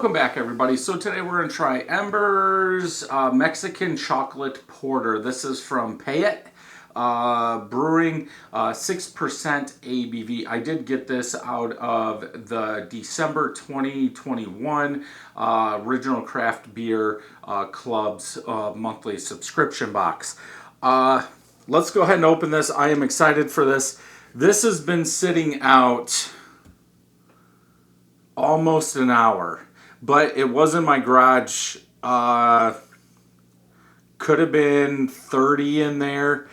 Welcome back, everybody. So today we're going to try Embers Mexican Chocolate Porter. This is from Payette Brewing, 6% ABV. I did get this out of the December 2021 Original Craft Beer Club's monthly subscription box. Let's go ahead and open this. I am excited for this. This has been sitting out almost an hour, but it was in my garage. Could have been 30 in there.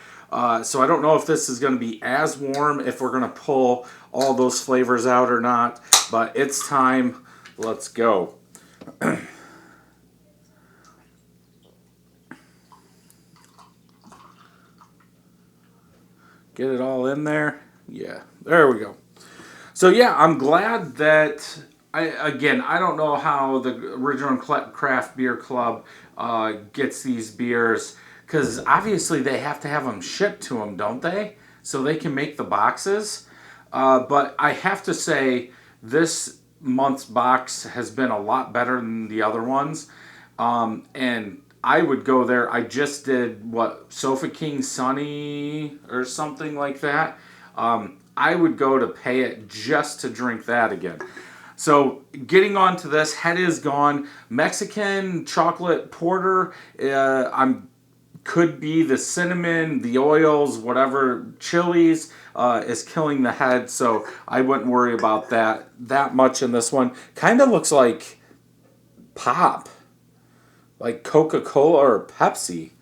So I don't know if this is going to be as warm, if we're going to pull all those flavors out or not, but it's time. Let's go. Get it all in there. Yeah, there we go. So yeah, I'm glad that I don't know how the Original Craft Beer Club gets these beers, because obviously they have to have them shipped to them, don't they? So they can make the boxes. But I have to say, this month's box has been a lot better than the other ones. And I would go there. I just did, Sofa King Sunny or something like that. I would go to Payette just to drink that again. So getting on to this, head is gone. Mexican chocolate porter. Could be the cinnamon, the oils, whatever, chilies is killing the head. So I wouldn't worry about that much in this one. Kind of looks like pop, like Coca-Cola or Pepsi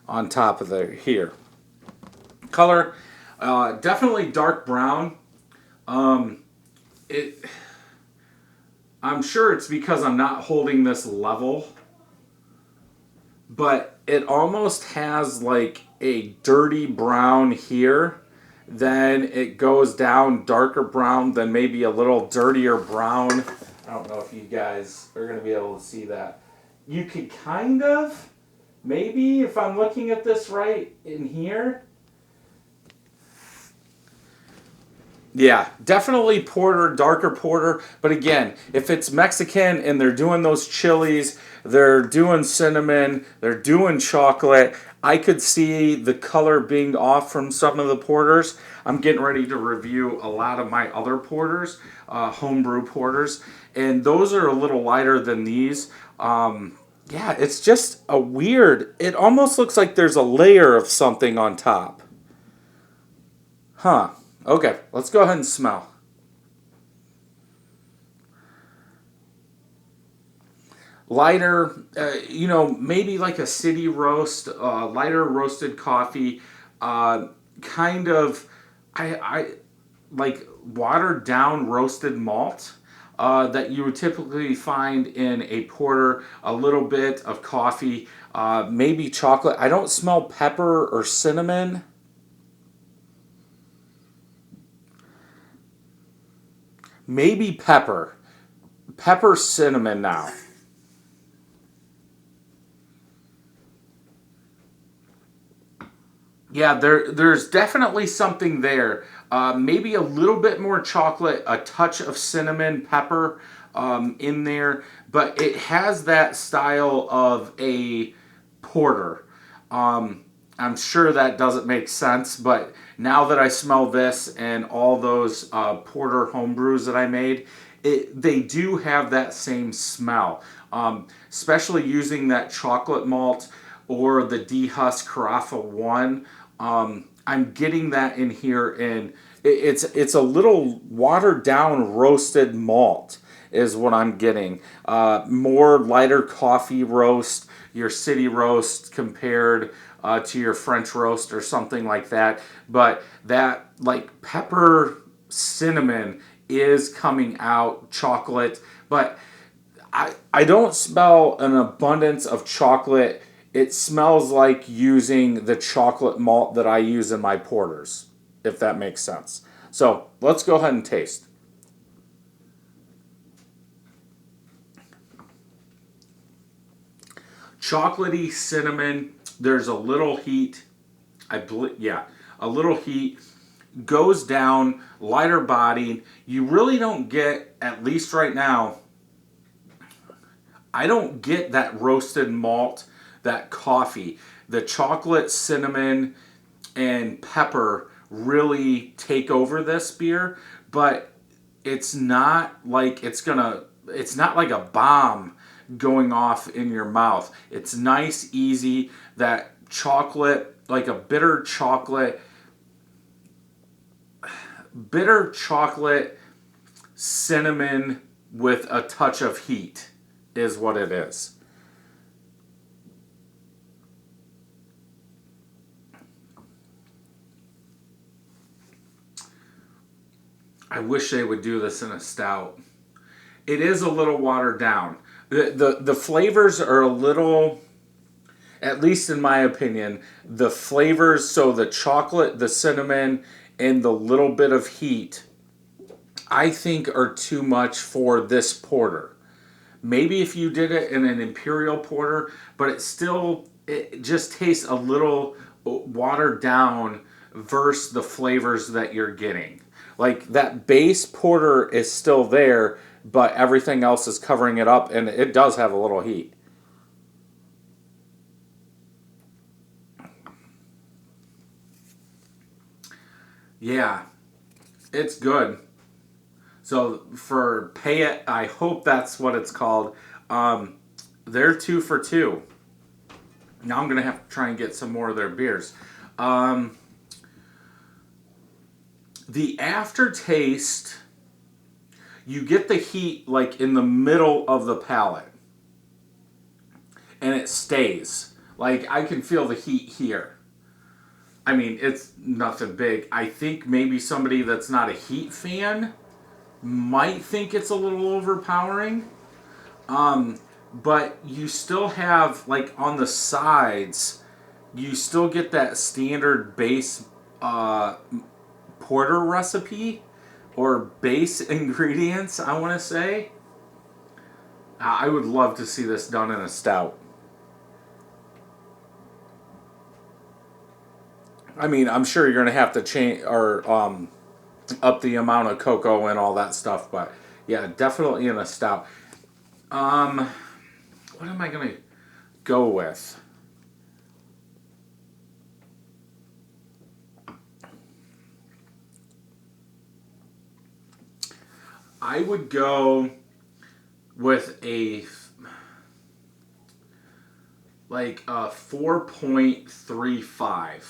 on top of there here. Color, definitely dark brown. I'm sure it's because I'm not holding this level, but it almost has like a dirty brown here. Then it goes down darker brown, then maybe a little dirtier brown. I don't know if you guys are going to be able to see that. You could kind of, maybe if I'm looking at this right in here. Yeah, definitely porter, darker porter. But again, if it's Mexican and they're doing those chilies, they're doing cinnamon, they're doing chocolate, I could see the color being off from some of the porters. I'm getting ready to review a lot of my other porters, homebrew porters, and those are a little lighter than these. Yeah, it's just a weird, it almost looks like there's a layer of something on top. Huh. Okay, let's go ahead and smell. Lighter, maybe like a city roast, lighter roasted coffee, kind of, I like watered down roasted malt that you would typically find in a porter, a little bit of coffee, maybe chocolate. I don't smell pepper or cinnamon. Maybe pepper. Pepper, cinnamon now. Yeah, there's definitely something there. Maybe a little bit more chocolate, a touch of cinnamon, pepper in there. But it has that style of a porter. I'm sure that doesn't make sense, but now that I smell this and all those porter homebrews that I made, they do have that same smell. Especially using that chocolate malt or the dehusk Carafa 1. I'm getting that in here, and it's a little watered down roasted malt is what I'm getting. More lighter coffee roast, your city roast compared to your French roast or something like that. But that like pepper cinnamon is coming out, chocolate. But I don't smell an abundance of chocolate. It smells like using the chocolate malt that I use in my porters, if that makes sense. So let's go ahead and taste. Chocolatey cinnamon. There's a little heat. A little heat. Goes down, lighter bodied. You really don't get, at least right now, I don't get that roasted malt, that coffee. The chocolate, cinnamon, and pepper really take over this beer, but it's not like it's not like a bomb going off in your mouth. It's nice, easy, that chocolate, like a bitter chocolate cinnamon with a touch of heat is what it is. I wish they would do this in a stout. It is a little watered down. The flavors are a little, at least in my opinion, the flavors, so the chocolate, the cinnamon, and the little bit of heat, I think are too much for this porter. Maybe if you did it in an imperial porter, but it just tastes a little watered down versus the flavors that you're getting. Like that base porter is still there, but everything else is covering it up, and it does have a little heat. Yeah, it's good. So for Payette, I hope that's what it's called. Um, they're 2 for 2. Now I'm gonna have to try and get some more of their beers. Um, the aftertaste, you get the heat like in the middle of the palate, and it stays. Like I can feel the heat here. I mean, it's nothing big. I think maybe somebody that's not a heat fan might think it's a little overpowering. But you still have, like, on the sides, you still get that standard base uh, porter recipe or base ingredients, I want to say. I would love to see this done in a stout. I mean, I'm sure you're going to have to change or up the amount of cocoa and all that stuff, but yeah, definitely in a stout. Um, what am I going to go with? I would go with a 4.35.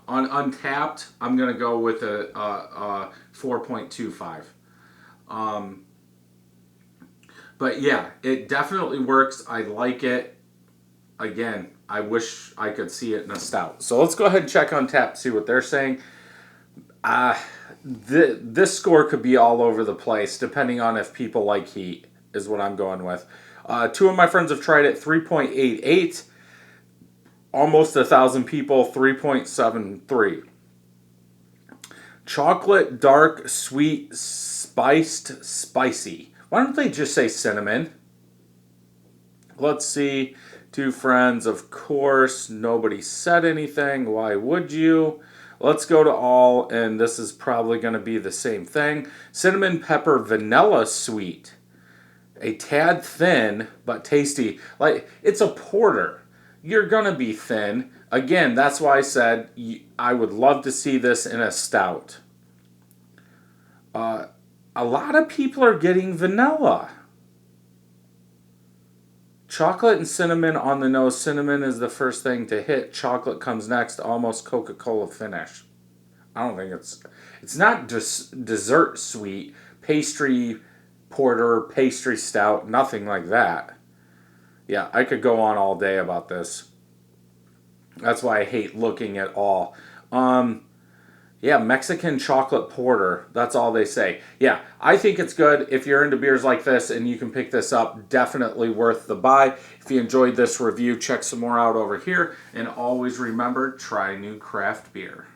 On Untapped, I'm gonna go with a 4.25. Um, but yeah, it definitely works. I like it. Again, I wish I could see it in a stout. So let's go ahead and check Untapped, see what they're saying. Uh, this score could be all over the place depending on if people like heat, is what I'm going with. Two of my friends have tried it, 3.88. Almost 1,000 people, 3.73. Chocolate, dark, sweet, spiced, spicy. Why don't they just say cinnamon? Let's see. Two friends, of course. Nobody said anything. Why would you? Let's go to all, and this is probably going to be the same thing. Cinnamon, pepper, vanilla sweet. A tad thin, but tasty. Like, it's a porter. You're going to be thin. Again, that's why I said I would love to see this in a stout. A lot of people are getting vanilla. Chocolate and cinnamon on the nose. Cinnamon is the first thing to hit. Chocolate comes next. Almost Coca-Cola finish. I don't think it's not just dessert sweet, pastry porter, pastry stout, nothing like that. Yeah, I could go on all day about this. That's why I hate looking at all. Yeah, Mexican chocolate porter. That's all they say. Yeah, I think it's good. If you're into beers like this and you can pick this up, definitely worth the buy. If you enjoyed this review, check some more out over here. And always remember, try new craft beer.